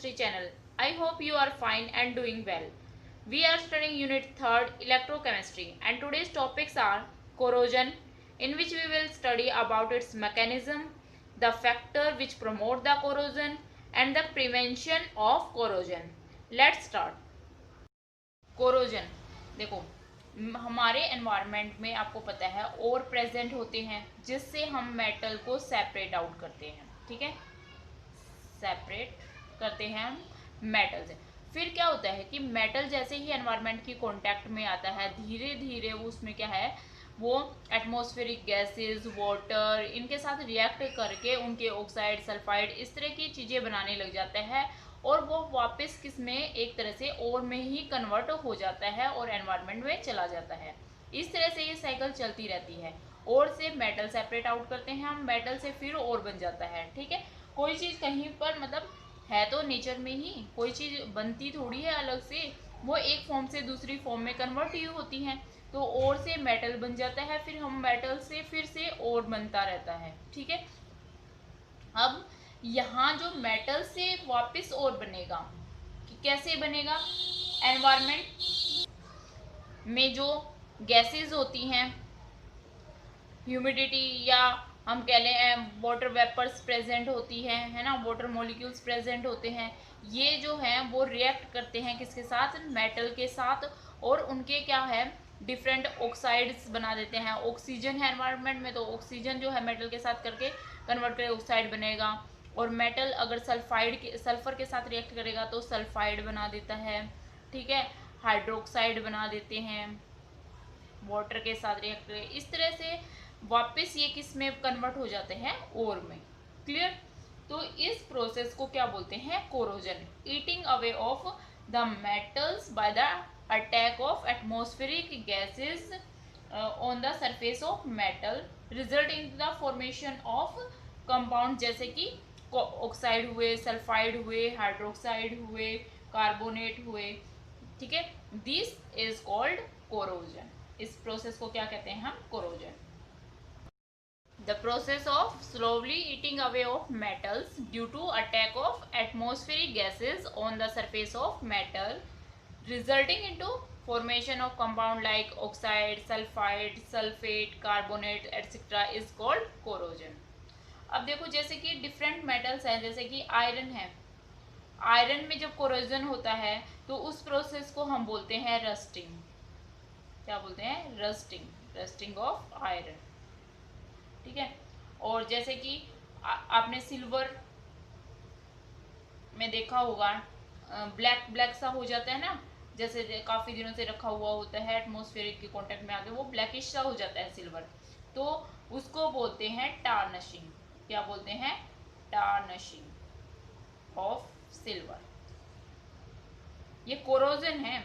Electrochemistry channel. I hope you are fine and doing well. We are studying Unit 3rd Electrochemistry and today's topics are corrosion, in which we will study about its mechanism, the factor which promote the corrosion and the prevention of corrosion. Let's start. Corrosion. देखो हमारे environment में आपको पता है और present होते हैं जिससे हम मेटल को सेपरेट आउट करते हैं, ठीक है, सेपरेट करते हैं हम मेटल से। फिर क्या होता है कि मेटल जैसे ही एनवायरनमेंट की कांटेक्ट में आता है धीरे धीरे उसमें क्या है वो एटमॉस्फेरिक गैसेस, वाटर, इनके साथ रिएक्ट करके उनके ऑक्साइड, सल्फाइड, इस तरह की चीज़ें बनाने लग जाता है और वो वापस किस में एक तरह से और में ही कन्वर्ट हो जाता है और एनवायरनमेंट में चला जाता है। इस तरह से ये साइकिल चलती रहती है। और से मेटल सेपरेट आउट करते हैं हम, मेटल से फिर और बन जाता है, ठीक है। कोई चीज़ कहीं पर मतलब है तो नेचर में ही, कोई चीज़ बनती थोड़ी है अलग से, वो एक फॉर्म से दूसरी फॉर्म में कन्वर्ट ही होती है। तो और से मेटल बन जाता है, फिर हम मेटल से फिर से और बनता रहता है, ठीक है। अब यहाँ जो मेटल से वापस और बनेगा कि कैसे बनेगा, एनवायरनमेंट में जो गैसेस होती हैं, ह्यूमिडिटी या हम कह लें वाटर वेपर्स प्रेजेंट होती है ना, वाटर मॉलिक्यूल्स प्रेजेंट होते हैं, ये जो हैं वो रिएक्ट करते हैं किसके साथ, मेटल के साथ, और उनके क्या है डिफरेंट ऑक्साइड्स बना देते हैं। ऑक्सीजन है एनवायरनमेंट में तो ऑक्सीजन जो है मेटल के साथ करके कन्वर्ट करके ऑक्साइड बनेगा, और मेटल अगर सल्फर के साथ रिएक्ट करेगा तो सल्फाइड बना देता है, ठीक है, हाइड्रोक्साइड बना देते हैं वाटर के साथ रिएक्ट करके। इस तरह से वापस ये किस में कन्वर्ट हो जाते हैं, ओर में। क्लियर। तो इस प्रोसेस को क्या बोलते हैं, corrosion, eating away of the metals by the attack of atmospheric gases on the surface of metal, result in the formation of compound जैसे कि ऑक्साइड हुए, सल्फाइड हुए, हाइड्रोक्साइड हुए, कार्बोनेट हुए, ठीक है। This is called corrosion. इस process को क्या कहते हैं हम, corrosion. The process of slowly eating away of metals due to attack of atmospheric gases on the surface of metal, resulting into formation of compound like oxide, sulfide, sulfate, carbonate, etc. is called corrosion. अब देखो जैसे कि different metals हैं, जैसे कि iron है, iron में जब कोरोजन होता है तो उस प्रोसेस को हम बोलते हैं रस्टिंग। क्या बोलते हैं, रस्टिंग, रस्टिंग ऑफ आयरन, ठीक है। और जैसे कि आपने सिल्वर में देखा होगा ब्लैक ब्लैक सा हो जाता है ना, जैसे काफ़ी दिनों से रखा हुआ होता है एटमॉस्फेरिक के कांटेक्ट में आके वो ब्लैकिश सा हो जाता है सिल्वर, तो उसको बोलते हैं टार्निशिंग। क्या बोलते हैं, टार्निशिंग ऑफ सिल्वर। ये कोरोजन है।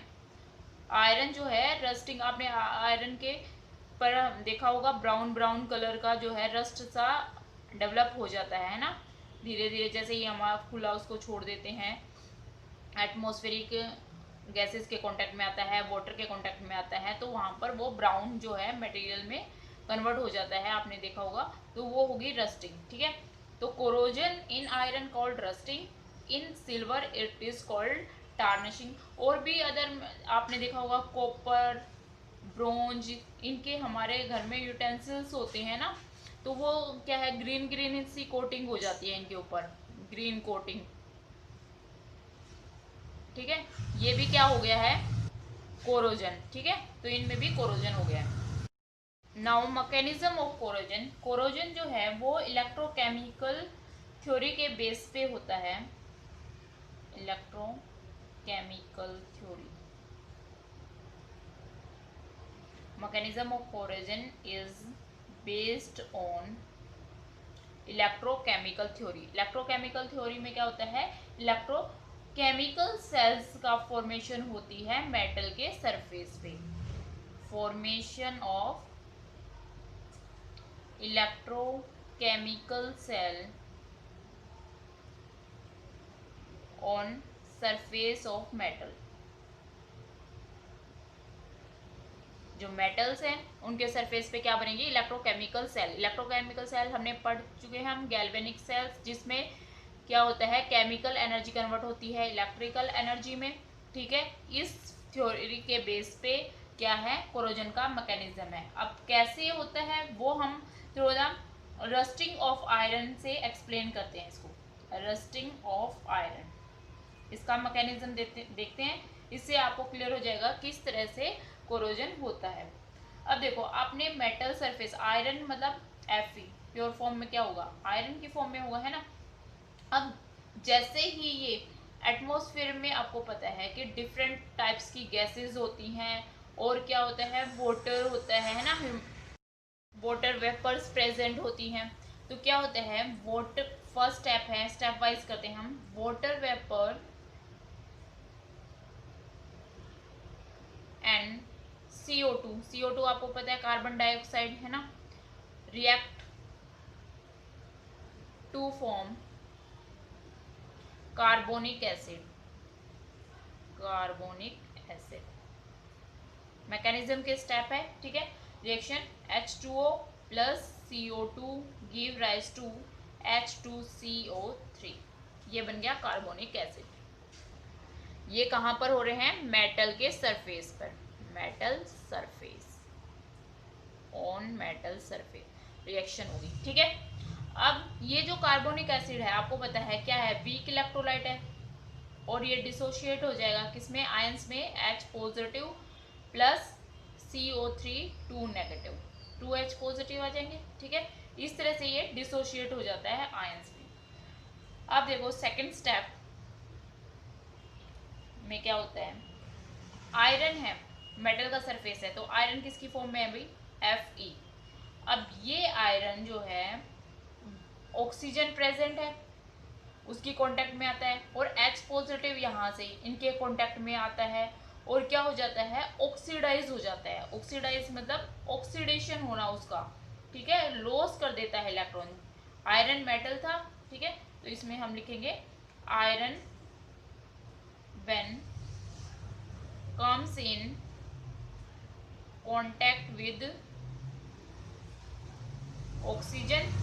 आयरन जो है रस्टिंग, आपने आयरन के पर देखा होगा ब्राउन ब्राउन कलर का जो है रस्ट सा डेवलप हो जाता है ना, धीरे धीरे जैसे ही हम खुला उसको छोड़ देते हैं, एटमॉस्फेरिक गैसेस के कांटेक्ट में आता है, वाटर के कांटेक्ट में आता है, तो वहाँ पर वो ब्राउन जो है मटेरियल में कन्वर्ट हो जाता है, आपने देखा होगा, तो वो होगी रस्टिंग, ठीक है। तो corrosion in iron called rusting, in silver it is called tarnishing. और भी अदर आपने देखा होगा कॉपर, ब्रोंज, इनके हमारे घर में यूटेंसिल्स होते हैं ना, तो वो क्या है ग्रीन ग्रीन सी कोटिंग हो जाती है इनके ऊपर, ग्रीन कोटिंग, ठीक है। ये भी क्या हो गया है, कोरोजन, ठीक है। तो इनमें भी कोरोजन हो गया। Now mechanism of corrosion, corrosion जो है वो इलेक्ट्रोकेमिकल थ्योरी के बेस पे होता है, electrochemical theory. mechanism of corrosion is based on electrochemical theory. Electrochemical theory में क्या होता है, इलेक्ट्रोकेमिकल सेल्स का फॉर्मेशन होती है मेटल के सरफेस पे, formation of electrochemical cell on surface of metal. जो मेटल्स हैं उनके सरफेस पे क्या बनेंगे, इलेक्ट्रोकेमिकल सेल। इलेक्ट्रोकेमिकल सेल हमने पढ़ चुके हैं हम, गैल्वेनिक सेल्स जिसमें क्या होता है, केमिकल एनर्जी कन्वर्ट होती है इलेक्ट्रिकल एनर्जी में। ठीक है, इस थ्योरी के बेस पे क्या है, कोरोजन का मैकेनिज्म है। अब कैसे होता है वो हम through the rusting of iron से एक्सप्लेन करते हैं इसको। रस्टिंग ऑफ आयरन, इसका मैकेनिज्म देखते हैं। इससे आपको क्लियर हो जाएगा किस तरह से कोरोजन होता है। अब देखो, आपने मेटल सरफेस, आयरन मतलब Fe प्योर फॉर्म में क्या होगा, आयरन की फॉर्म में होगा, है ना। अब जैसे ही ये एटमॉस्फेयर में, आपको पता है कि डिफरेंट टाइप्स की गैसेस होती हैं, और क्या होता है, वाटर होता है ना, वाटर वेपर्स प्रेजेंट होती हैं। तो क्या होता है, वाटर फर्स्ट स्टेप है, स्टेप वाइज करते हैं हम। Water vapour and CO2, CO2 आपको पता है कार्बन डाइऑक्साइड है ना, react to form carbonic acid, carbonic acid. Mechanism के स्टेप है, ठीक है। Reaction H2O plus CO2 give rise to H2CO3, ये बन गया कार्बोनिक एसिड। ये कहाँ पर हो रहे हैं, मेटल के सरफेस पर, metal surface, on metal surface reaction होगी, ठीक है। अब ये जो कार्बोनिक एसिड है, आपको पता है क्या है, वीक इलेक्ट्रोलाइट है, और ये डिसोशिएट हो जाएगा किसमें, आयंस में, H positive plus CO3 2 negative, 2H positive आ जाएंगे, ठीक है। इस तरह से ये डिसोशिएट हो जाता है आयंस में। अब देखो सेकंड स्टेप में क्या होता है, आयरन है, मेटल का सरफेस है, तो आयरन किसकी फॉर्म में है भाई, Fe। अब ये आयरन जो है, ऑक्सीजन प्रेजेंट है, उसकी कांटेक्ट में आता है, और H पॉजिटिव यहाँ से इनके कांटेक्ट में आता है, और क्या हो जाता है, ऑक्सीडाइज हो जाता है। ऑक्सीडाइज मतलब ऑक्सीडेशन होना उसका, ठीक है, लॉस कर देता है इलेक्ट्रॉन। आयरन मेटल था, ठीक है, तो इसमें हम लिखेंगे iron when comes in contact with oxygen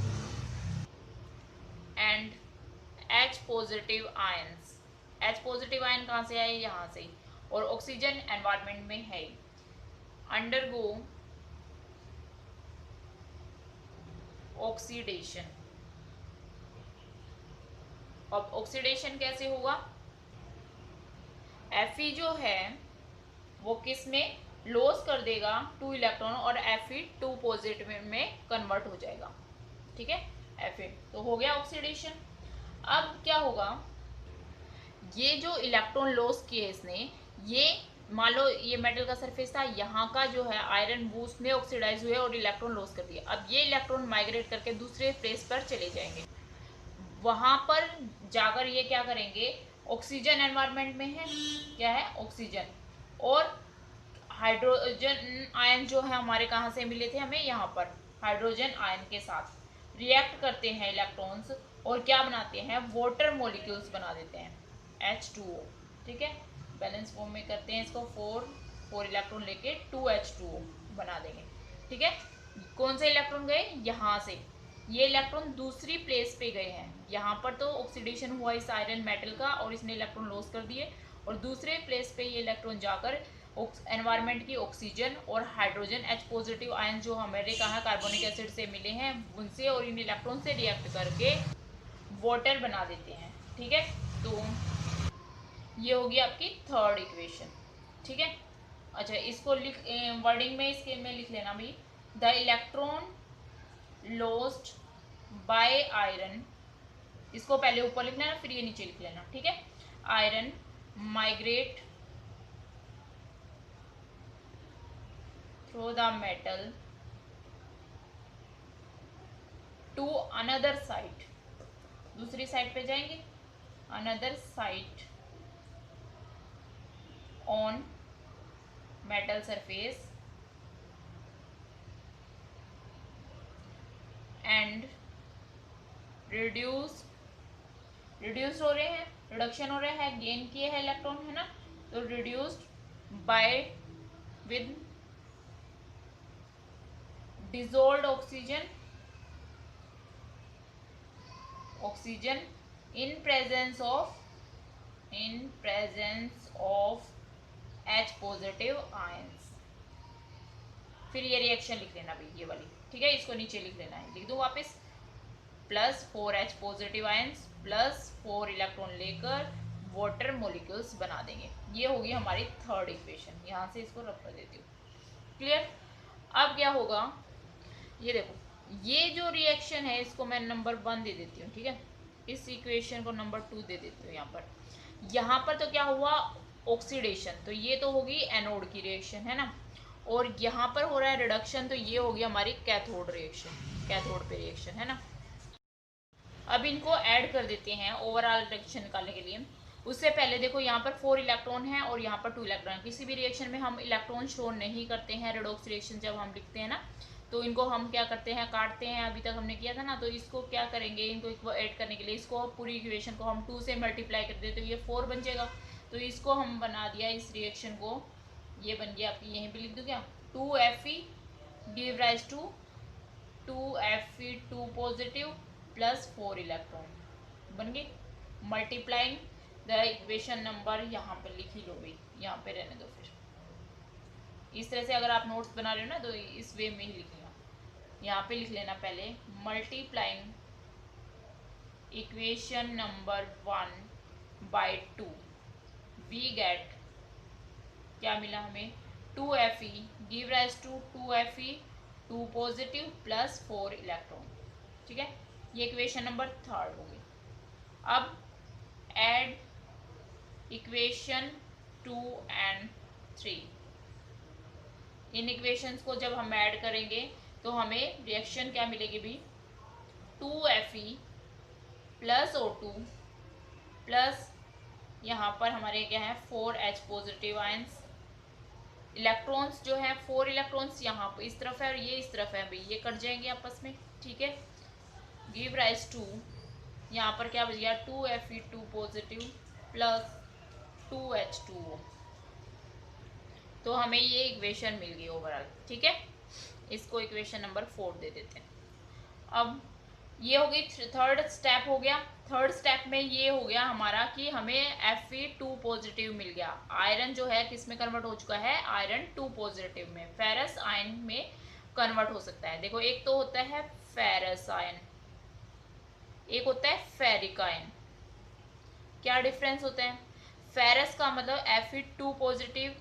and H positive ions. H positive ion कहाँ से आए, यहाँ से, और ऑक्सीजन एनवायरमेंट में है, अंडरगो ऑक्सीडेशन। अब ऑक्सीडेशन कैसे होगा, Fe जो है वो किस में लॉस कर देगा 2 इलेक्ट्रॉन, और Fe 2 पॉजिटिव में कन्वर्ट हो जाएगा, ठीक है। Fe तो हो गया ऑक्सीडेशन। अब क्या होगा, ये जो इलेक्ट्रॉन लॉस किए इसने, ये मान लो ये मेटल का सरफेस था, यहाँ का जो है आयरन वो उसमें ऑक्सीडाइज हुए और इलेक्ट्रॉन लॉस कर दिया। अब ये इलेक्ट्रॉन माइग्रेट करके दूसरे प्लेस पर चले जाएंगे, वहां पर जाकर ये क्या करेंगे, ऑक्सीजन एनवायरमेंट में है, क्या है, ऑक्सीजन, और हाइड्रोजन आयन जो है हमारे कहाँ से मिले थे हमें, यहाँ पर हाइड्रोजन आयन के साथ रिएक्ट करते हैं इलेक्ट्रॉन्स, और क्या बनाते हैं, वाटर मॉलिक्यूल्स बना देते हैं, H2O, ठीक है। बैलेंस फॉर्म में करते हैं इसको, 4 इलेक्ट्रॉन लेके 2H2O बना देंगे, ठीक है। कौन से इलेक्ट्रॉन गए, यहाँ से, ये इलेक्ट्रॉन दूसरी प्लेस पे गए हैं, यहाँ पर तो ऑक्सीडेशन हुआ इस आयरन मेटल का और इसने इलेक्ट्रॉन लॉस कर दिए, और दूसरे प्लेस पे ये इलेक्ट्रॉन जाकर एनवायरनमेंट की ऑक्सीजन और हाइड्रोजन H पॉजिटिव आयन जो हमारे कहा कार्बोनिक एसिड से मिले हैं उनसे और इन इलेक्ट्रॉन से रिएक्ट करके वाटर बना देते हैं, ठीक है। तो ये होगी आपकी थर्ड इक्वेशन, ठीक है। अच्छा, इसको लिख वर्डिंग में इसके में लिख लेना भाई, the electron lost by iron, इसको पहले ऊपर लिखना है फिर ये नीचे लिख लेना, ठीक है। Iron migrate through the metal to another site, दूसरी साइड पे जाएंगे, another site on metal surface and reduce हो रहे हैं, रिडक्शन हो रहा है, गेन किए हैं इलेक्ट्रॉन, है ना, तो reduced by with dissolved oxygen in presence of H positive ions. फिर ये रिएक्शन लिख लेना भाई, ये वाली, ठीक है, इसको नीचे लिख लेना है, लिख दूं वापस, plus 4H positive ions plus 4 electron लेकर वाटर मॉलिक्यूल्स बना देंगे। ये होगी हमारी थर्ड इक्वेशन। यहाँ से इसको रख कर देती हूँ, क्लियर। अब क्या होगा, ये देखो, ये जो रिएक्शन है इसको मैं नंबर 1 दे देती हूँ, ठीक है, इस इक्वेशन को नंबर 2 दे देती हूँ। यहाँ पर तो क्या हुआ, ऑक्सीडेशन, तो ये तो होगी एनोड की रिएक्शन, है ना, और यहाँ पर हो रहा है रिडक्शन, तो ये होगी हमारी कैथोड रिएक्शन, कैथोड पे रिएक्शन, है ना। अब इनको ऐड कर देते हैं ओवरऑल रिएक्शन निकालने के लिए। उससे पहले देखो, यहाँ पर 4 इलेक्ट्रॉन है और यहाँ पर 2 इलेक्ट्रॉन। किसी भी रिएक्शन में हम इलेक्ट्रॉन शो नहीं करते हैं, रेडॉक्स रिएक्शन जब हम लिखते हैं ना, तो इनको हम क्या करते हैं, काटते हैं, अभी तक हमने किया था ना। तो इसको क्या करेंगे, इनको ऐड करने के लिए इसको पूरी इक्वेशन को हम 2 से मल्टीप्लाई कर देते, तो ये 4 बन जाएगा। तो इसको हम बना दिया, इस रिएक्शन को, ये बन गया आपकी, यहीं पे लिख दूँ क्या, 2Fe give rise to 2Fe2 positive plus 4 electron बन गए। मल्टीप्लाइंग द इक्वेशन नंबर, यहाँ पे लिख ही लो भाई, यहाँ पे रहने दो। फिर इस तरह से अगर आप नोट्स बना रहे हो ना, तो इस वे में ही लिखना। यहाँ पे लिख लेना पहले, multiplying equation number 1 by 2 we get, क्या मिला हमें, 2Fe give rise to 2Fe2 positive plus 4 electron, ठीक है। ये इक्वेशन नंबर 3 हो गई। अब ऐड इक्वेशन 2 एंड 3। इन इक्वेशंस को जब हम ऐड करेंगे तो हमें रिएक्शन क्या मिलेगी भी, 2Fe प्लस O2 प्लस यहाँ पर हमारे क्या है 4H पॉजिटिव आयंस। इलेक्ट्रॉन्स जो है 4 इलेक्ट्रॉन्स यहाँ पर इस तरफ है और ये इस तरफ है भाई, ये कट जाएंगे आपस में, ठीक है। गिव राइज टू, यहाँ पर क्या बच गया, 2Fe2 पॉजिटिव प्लस 2H2O। तो हमें ये इक्वेशन मिल गई ओवरऑल, ठीक है। इसको इक्वेशन नंबर 4 दे देते हैं। अब ये हो गई, थर्ड स्टेप हो गया। थर्ड स्टेप में ये हो गया हमारा कि हमें Fe2 पॉजिटिव मिल गया। आयरन जो है किस में कन्वर्ट हो चुका है, आयरन 2 पॉजिटिव में, फेरस आयन में कन्वर्ट हो सकता है। देखो, एक तो होता है फेरस आयन, एक होता है फेरिक आयन। क्या डिफरेंस होता है, फेरस का मतलब Fe2 पॉजिटिव,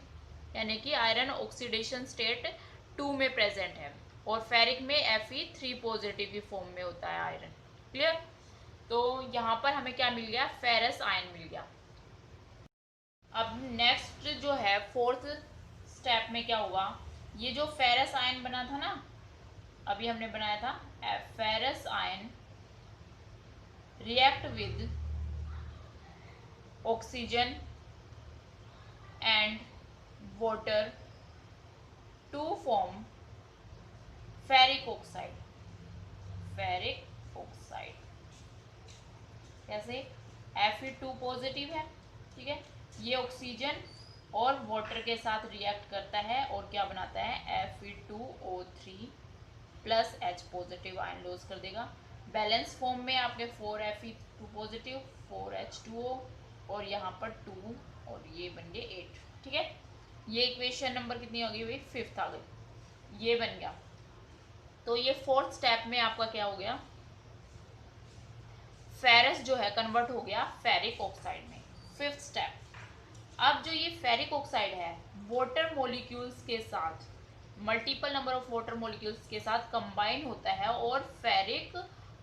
यानी कि आयरन ऑक्सीडेशन स्टेट 2 में प्रेजेंट है, और फेरिक में Fe3 पॉजिटिव की फॉर्म में होता है आयरन, क्लियर। तो यहाँ पर हमें क्या मिल गया, फेरस आयन मिल गया। अब नेक्स्ट जो है फोर्थ स्टेप में क्या हुआ, ये जो फेरस आयन बना था ना, अभी हमने बनाया था, ferrous ion react with oxygen and water to form ferric oxide. Ferric oxide कैसे, Fe2 पॉजिटिव है, ठीक है, ये ऑक्सीजन और वाटर के साथ रिएक्ट करता है और क्या बनाता है, Fe2O3 plus H positive iron loss कर देगा। बैलेंस फॉर्म में आपके 4Fe2 पॉजिटिव 4H2O और यहाँ पर 2 और ये बन गए 8, ठीक है। ये इक्वेशन नंबर कितनी हो गई भाई, 5th आ गई, ये बन गया। तो ये फोर्थ स्टेप में आपका क्या हो गया, फेरस जो है कन्वर्ट हो गया फेरिक ऑक्साइड में। 5th स्टेप, अब जो ये फेरिक ऑक्साइड है वाटर मॉलिक्यूल्स के साथ, multiple number of water molecules के साथ कंबाइन होता है और फेरिक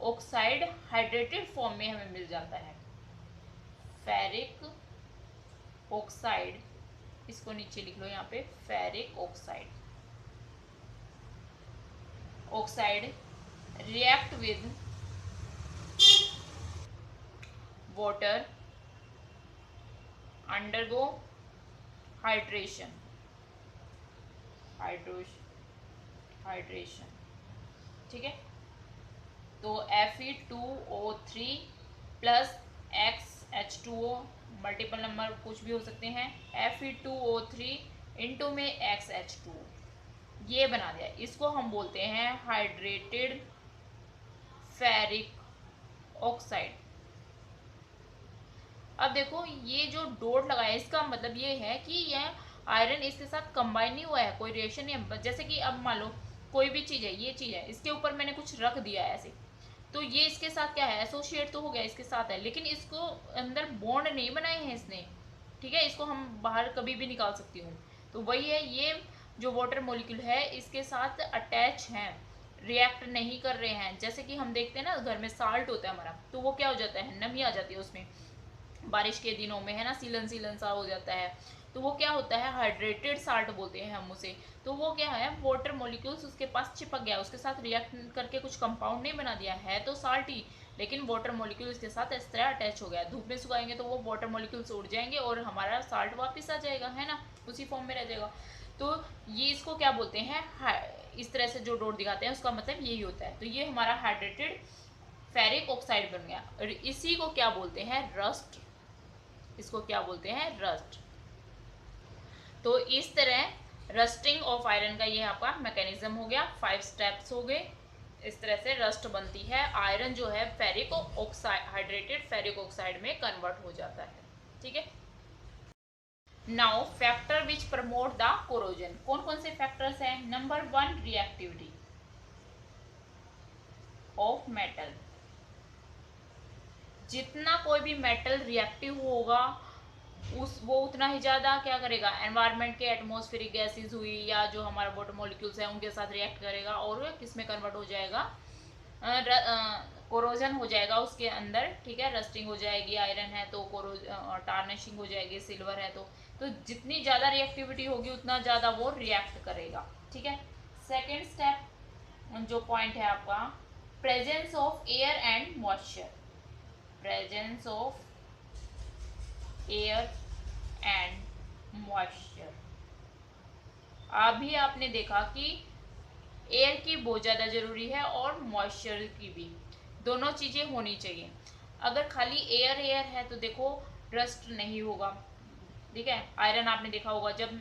ऑक्साइड हाइड्रेटेड फॉर्म में हमें मिल जाता है। फेरिक ऑक्साइड, इसको नीचे लिख लो यहाँ पे, ferric oxide, oxide react with water undergo hydration, hydration, ठीक है। तो Fe2O3 plus XH2O, multiple number कुछ भी हो सकते हैं, Fe2O3 इंटू में XH2, ये बना दिया। इसको हम बोलते हैं हाइड्रेटेड फेरिक ऑक्साइड। अब देखो ये जो डॉट लगा है इसका मतलब ये है कि यह आयरन इसके साथ कंबाइन नहीं हुआ है, कोई रिएक्शन नहीं है। जैसे कि अब मान लो कोई भी चीज़ है, ये चीज़ है, इसके ऊपर मैंने कुछ रख दिया है ऐसे, तो ये इसके साथ क्या है, एसोसिएट तो हो गया, इसके साथ है, लेकिन इसको अंदर बॉन्ड नहीं बनाए हैं इसने, ठीक है, इसको हम बाहर कभी भी निकाल सकती हूँ। तो वही है, ये जो वाटर मॉलिक्यूल है इसके साथ अटैच हैं, रिएक्ट नहीं कर रहे हैं। जैसे कि हम देखते हैं ना घर में साल्ट होता है हमारा, तो वो क्या हो जाता है, नमी आ जाती है उसमें, बारिश के दिनों में है ना, सीलन सीलन सा हो जाता है, तो वो क्या होता है, हाइड्रेटेड साल्ट बोलते हैं हम उसे। तो वो क्या है, वाटर मॉलिक्यूल्स उसके पास चिपक गया, उसके साथ रिएक्ट करके कुछ कंपाउंड नहीं बना दिया है, तो साल्ट ही, लेकिन वाटर मॉलिक्यूल इसके साथ इस तरह अटैच हो गया। धूप में सुखाएंगे तो वो वाटर मॉलिक्यूल्स उड़ जाएंगे और हमारा साल्ट वापस आ जाएगा, है ना, उसी फॉर्म में रह जाएगा। तो ये इसको क्या बोलते हैं, इस तरह से जो डॉट दिखाते हैं उसका मतलब यही होता है। तो ये हमारा हाइड्रेटेड फेरिक ऑक्साइड बन गया, और इसी को क्या बोलते हैं, रस्ट, इसको क्या बोलते हैं, रस्ट। तो इस तरह रस्टिंग ऑफ आयरन का ये आपका मैकेनिज्म हो गया, 5 स्टेप्स हो गए। इस तरह से रस्ट बनती है, आयरन जो है ferric oxide, hydrated ferric oxide में कन्वर्ट हो जाता है, ठीक है। Now factor which promote the corrosion, कौन कौन से फैक्टर्स हैं, नंबर 1 रिएक्टिविटी ऑफ मेटल, जितना कोई भी मेटल रिएक्टिव होगा वो उतना ही ज़्यादा क्या करेगा, एनवायरनमेंट के एटमॉस्फेरिक गैसेस हुई या जो हमारा वाटर मॉलिक्यूल्स हैं उनके साथ रिएक्ट करेगा और किस में कन्वर्ट हो जाएगा, कोरोजन हो जाएगा उसके अंदर, ठीक है, रस्टिंग हो जाएगी, आयरन है तो टार्निशिंग हो जाएगी, सिल्वर है तो जितनी ज़्यादा रिएक्टिविटी होगी उतना ज़्यादा वो रिएक्ट करेगा, ठीक है। सेकेंड स्टेप जो पॉइंट है आपका, presence of air and moisture, presence of air and moisture. अभी आपने देखा कि एयर की बहुत ज़्यादा ज़रूरी है और मॉइस्चर की भी, दोनों चीज़ें होनी चाहिए। अगर खाली एयर एयर है तो देखो रस्ट नहीं होगा, ठीक है। आयरन आपने देखा होगा जब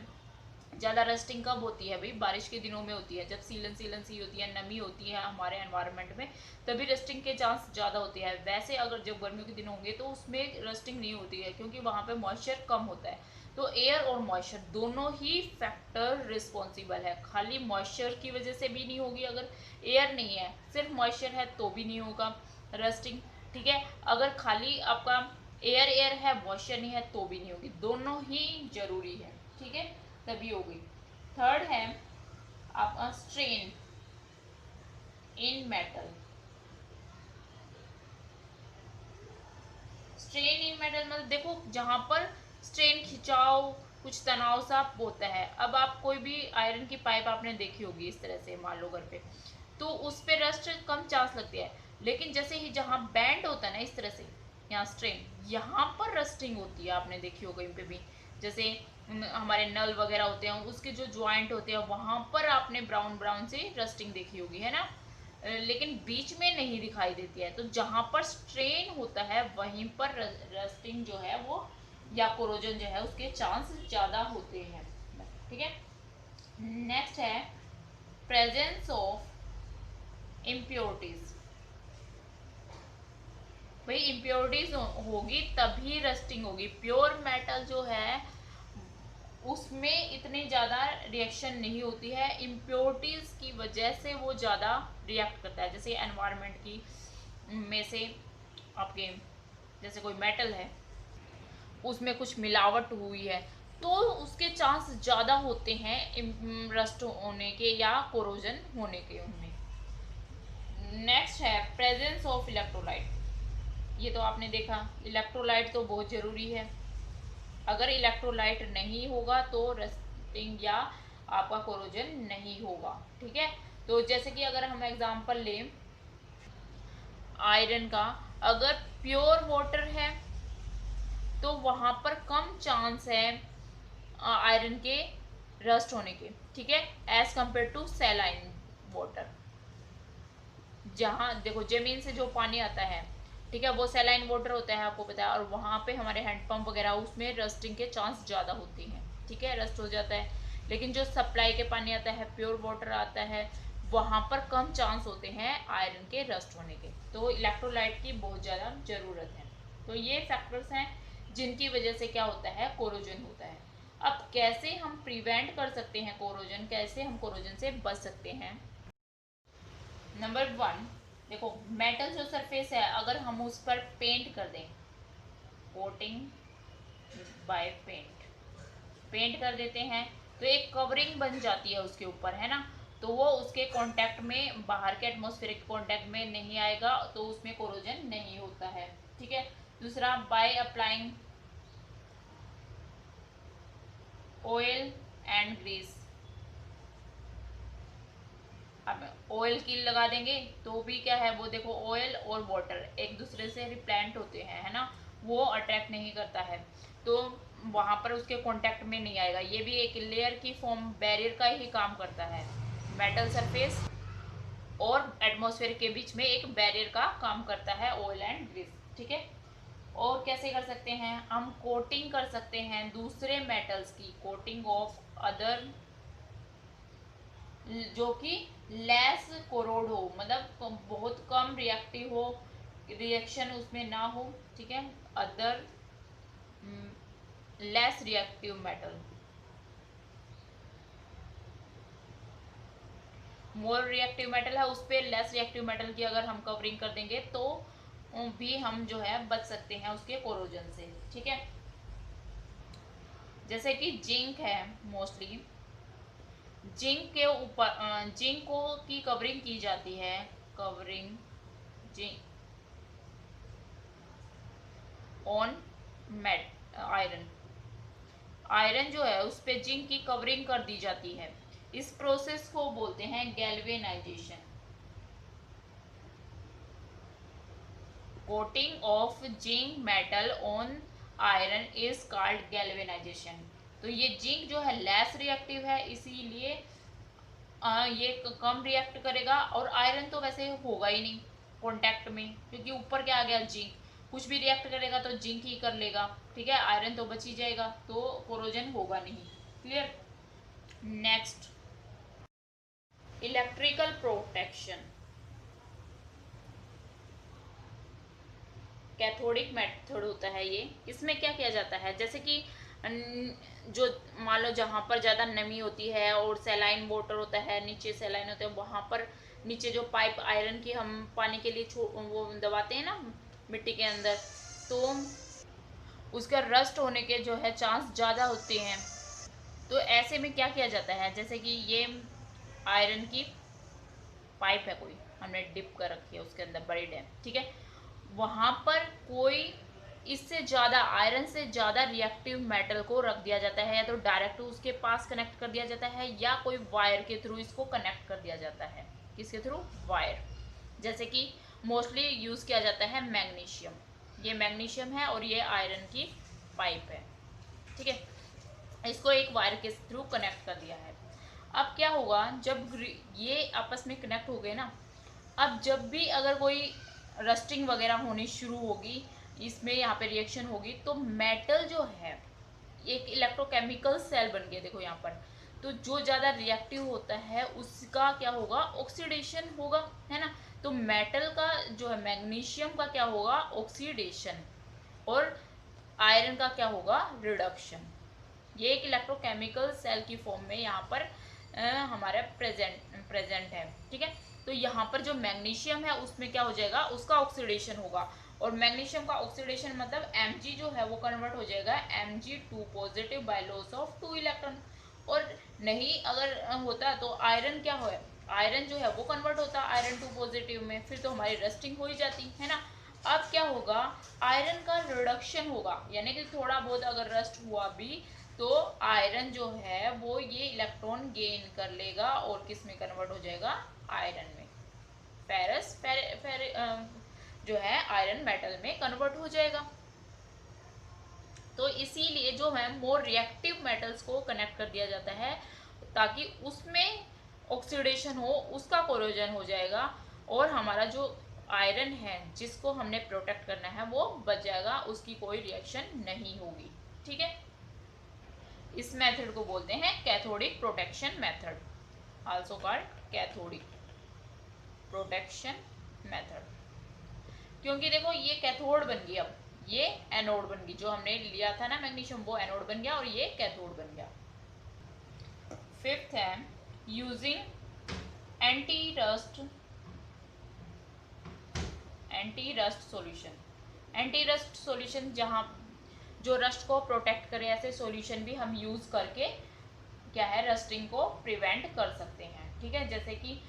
ज़्यादा रस्टिंग कब होती है भाई, बारिश के दिनों में होती है, जब सीलन सीलन सी होती है, नमी होती है हमारे एनवायरनमेंट में, तभी रस्टिंग के चांस ज़्यादा होते हैं। वैसे अगर जब गर्मियों के दिन होंगे तो उसमें रस्टिंग नहीं होती है क्योंकि वहाँ पे मॉइस्चर कम होता है। तो एयर और मॉइस्चर दोनों ही फैक्टर रिस्पॉन्सिबल है, खाली मॉइस्चर की वजह से भी नहीं होगी, अगर एयर नहीं है सिर्फ मॉइस्चर है तो भी नहीं होगा रस्टिंग, ठीक है। अगर खाली आपका एयर एयर है मॉइस्चर नहीं है तो भी नहीं होगी, दोनों ही जरूरी है, ठीक है, तभी हो गई। थर्ड है आपका strain in metal, strain in metal मतलब देखो जहां पर स्ट्रेन, खिंचाव, कुछ तनाव सा होता है। अब आप कोई भी आयरन की पाइप आपने देखी होगी इस तरह से, मान लो घर पे, तो उस पे रस्ट कम चांस लगती है, लेकिन जैसे ही जहां बैंड होता है ना इस तरह से, यहाँ स्ट्रेन, यहाँ पर रस्टिंग होती है, आपने देखी होगी इन पे भी, जैसे हमारे नल वगैरह होते हैं उसके जो ज्वाइंट होते हैं वहां पर आपने ब्राउन ब्राउन से रस्टिंग देखी होगी, है ना, लेकिन बीच में नहीं दिखाई देती है। तो जहां पर स्ट्रेन होता है वहीं पर रस्टिंग जो है वो या कोरोजन जो है उसके चांस ज़्यादा होते हैं, ठीक है। नेक्स्ट है प्रेजेंस ऑफ इम्प्योरिटीज, भाई इम्प्योरिटीज होगी तभी रस्टिंग होगी। प्योर मेटल जो है उसमें इतनी ज़्यादा रिएक्शन नहीं होती है, इम्प्योरिटीज की वजह से वो ज़्यादा रिएक्ट करता है। जैसे एनवायरनमेंट की में से आपके जैसे कोई मेटल है उसमें कुछ मिलावट हुई है तो उसके चांस ज़्यादा होते हैं रस्ट होने के या कोरोजन होने के उनमें। नेक्स्ट है प्रेजेंस ऑफ इलेक्ट्रोलाइट, ये तो आपने देखा, इलेक्ट्रोलाइट तो बहुत ज़रूरी है, अगर इलेक्ट्रोलाइट नहीं होगा तो रस्टिंग या आपका कोरोजन नहीं होगा, ठीक है। तो जैसे कि अगर हम एग्जांपल लें आयरन का, अगर प्योर वाटर है तो वहां पर कम चांस है आयरन के रस्ट होने के, ठीक है, as compare to saline water. जहाँ देखो जमीन से जो पानी आता है, ठीक है, वो सैलाइन वाटर होता है आपको पता है, और वहाँ पे हमारे हैंडपम्प वगैरह उसमें रस्टिंग के चांस ज़्यादा होते हैं, ठीक है, रस्ट हो जाता है। लेकिन जो सप्लाई के पानी आता है, प्योर वाटर आता है, वहाँ पर कम चांस होते हैं आयरन के रस्ट होने के। तो इलेक्ट्रोलाइट की बहुत ज़्यादा ज़रूरत है। तो ये फैक्टर्स हैं जिनकी वजह से क्या होता है, कोरोजन होता है। अब कैसे हम प्रिवेंट कर सकते हैं कोरोजन, कैसे हम कोरोजन से बच सकते हैं? नंबर 1, देखो मेटल जो सरफेस है अगर हम उस पर पेंट कर दें, कोटिंग बाय पेंट कर देते हैं तो एक कवरिंग बन जाती है उसके ऊपर, है ना। तो वो उसके कांटेक्ट में, बाहर के एटमॉस्फेरिक कांटेक्ट में नहीं आएगा, तो उसमें कोरोजन नहीं होता है। ठीक है। दूसरा, by applying oil and grease. अब ऑयल की लगा देंगे तो भी क्या है, वो देखो ऑयल और वाटर एक दूसरे से रिप्लेंट होते हैं, है ना, वो अट्रैक्ट नहीं करता है, तो वहां पर उसके कांटेक्ट में नहीं आएगा। ये भी एक लेयर की फॉर्म, बैरियर का ही काम करता है। मेटल सरफेस और एटमॉस्फेयर के बीच में एक बैरियर का काम करता है ऑयल एंड ग्रीस। ठीक है। और कैसे कर सकते हैं हम, कोटिंग कर सकते हैं दूसरे मेटल्स की, कोटिंग ऑफ अदर, जो कि लेस कोरोड हो, मतलब बहुत कम रिएक्टिव हो, रिएक्शन उसमें ना हो। ठीक है। Other less reactive metal, more reactive metal है उस पर लेस रिएक्टिव मेटल की अगर हम कवरिंग कर देंगे तो भी हम जो है बच सकते हैं उसके कोरोजन से। ठीक है। जैसे कि जिंक है, मोस्टली जिंक के ऊपर जिंक को की कवरिंग की जाती है, covering zinc on met iron, iron जो है उस पे जिंक की कवरिंग कर दी जाती है। इस प्रोसेस को बोलते हैं galvanisation. Coating of zinc metal on iron is called galvanisation. तो ये जिंक जो है लेस रिएक्टिव है, इसीलिए ये कम रिएक्ट करेगा, और आयरन तो वैसे होगा ही नहीं कांटेक्ट में, क्योंकि ऊपर क्या आ गया, जिंक, कुछ भी रिएक्ट करेगा तो जिंक ही कर लेगा। ठीक है। आयरन तो बच ही जाएगा, तो कोरोजन होगा नहीं। Clear. Next, electrical protection. Cathodic method होता है ये। इसमें क्या किया जाता है, जैसे कि जो मान लो जहाँ पर ज़्यादा नमी होती है और सैलाइन वाटर होता है, नीचे सैलाइन होते हैं, वहाँ पर नीचे जो पाइप आयरन की हम पानी के लिए वो दबाते हैं ना मिट्टी के अंदर, तो उसका रस्ट होने के जो है चांस ज़्यादा होते हैं। तो ऐसे में क्या किया जाता है, जैसे कि ये आयरन की पाइप है, कोई हमने डिप कर रखी है उसके अंदर, बड़ी डैम। ठीक है। वहां पर कोई इससे ज़्यादा, आयरन से ज़्यादा रिएक्टिव मेटल को रख दिया जाता है, या तो डायरेक्ट उसके पास कनेक्ट कर दिया जाता है, या कोई वायर के थ्रू इसको कनेक्ट कर दिया जाता है। किसके थ्रू? वायर। जैसे कि मोस्टली यूज़ किया जाता है मैग्नीशियम, ये मैग्नीशियम है और ये आयरन की पाइप है। ठीक है। इसको एक वायर के थ्रू कनेक्ट कर दिया है। अब क्या होगा, जब ये आपस में कनेक्ट हो गए ना, अब जब भी अगर कोई रस्टिंग वगैरह होनी शुरू होगी, इसमें यहाँ पे रिएक्शन होगी, तो मेटल जो है एक इलेक्ट्रोकेमिकल सेल बन गया, देखो यहाँ पर। तो जो ज़्यादा रिएक्टिव होता है उसका क्या होगा, ऑक्सीडेशन होगा, है ना। तो मेटल का जो है, मैग्नीशियम का क्या होगा, ऑक्सीडेशन, और आयरन का क्या होगा, रिडक्शन। ये एक इलेक्ट्रोकेमिकल सेल की फॉर्म में यहाँ पर हमारा प्रेजेंट है। ठीक है। तो यहाँ पर जो मैग्नीशियम है उसमें क्या हो जाएगा, उसका ऑक्सीडेशन होगा, और मैग्नीशियम का ऑक्सीडेशन मतलब Mg जो है वो कन्वर्ट हो जाएगा Mg2 positive by loss of 2 electron. और नहीं अगर होता तो आयरन क्या हो, आयरन जो है वो कन्वर्ट होता आयरन 2 पॉजिटिव में, फिर तो हमारी रस्टिंग हो ही जाती, है ना। अब क्या होगा, आयरन का रिडक्शन होगा, यानी कि थोड़ा बहुत अगर रस्ट हुआ भी तो आयरन जो है वो ये इलेक्ट्रॉन गेन कर लेगा और किस में कन्वर्ट हो जाएगा, आयरन में, फेरस जो है आयरन मेटल में कन्वर्ट हो जाएगा। तो इसीलिए जो है मोर रिएक्टिव मेटल्स को कनेक्ट कर दिया जाता है, ताकि उसमें ऑक्सीडेशन हो, उसका कोरोजन हो जाएगा, और हमारा जो आयरन है जिसको हमने प्रोटेक्ट करना है वो बच जाएगा, उसकी कोई रिएक्शन नहीं होगी। ठीक है। इस मेथड को बोलते हैं cathodic protection method, also called cathodic protection method. क्योंकि देखो ये कैथोड बन गई, अब ये एनोड बन गई, जो हमने लिया था ना मैग्नीशियम वो एनोड बन गया और ये कैथोड बन गया। फिफ्थ है using anti rust solution. Anti rust solution, जहाँ जो रस्ट को प्रोटेक्ट करे, ऐसे सॉल्यूशन भी हम यूज करके क्या है रस्टिंग को प्रिवेंट कर सकते हैं। ठीक है, जैसे कि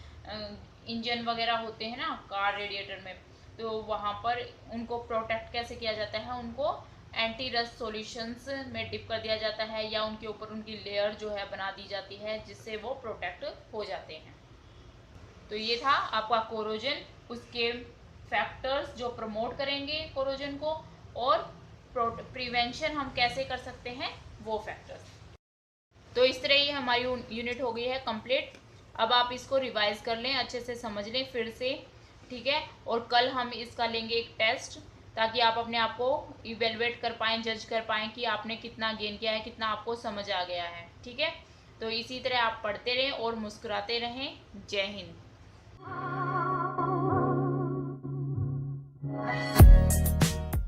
इंजन वगैरह होते हैं ना कार रेडिएटर में, तो वहाँ पर उनको प्रोटेक्ट कैसे किया जाता है, उनको एंटी रस्ट सॉल्यूशंस में डिप कर दिया जाता है या उनके ऊपर उनकी लेयर जो है बना दी जाती है जिससे वो प्रोटेक्ट हो जाते हैं। तो ये था आपका कोरोजन, उसके फैक्टर्स जो प्रमोट करेंगे कोरोजन को, और प्रिवेंशन हम कैसे कर सकते हैं वो फैक्टर्स। तो इस तरह ही हमारी यूनिट हो गई है कंप्लीट। अब आप इसको रिवाइज कर लें, अच्छे से समझ लें फिर से, ठीक है। और कल हम इसका लेंगे एक टेस्ट, ताकि आप अपने आप को इवेलुएट कर पाएँ, जज कर पाएँ कि आपने कितना गेन किया है, कितना आपको समझ आ गया है। ठीक है, तो इसी तरह आप पढ़ते रहें और मुस्कुराते रहें। जय हिंद।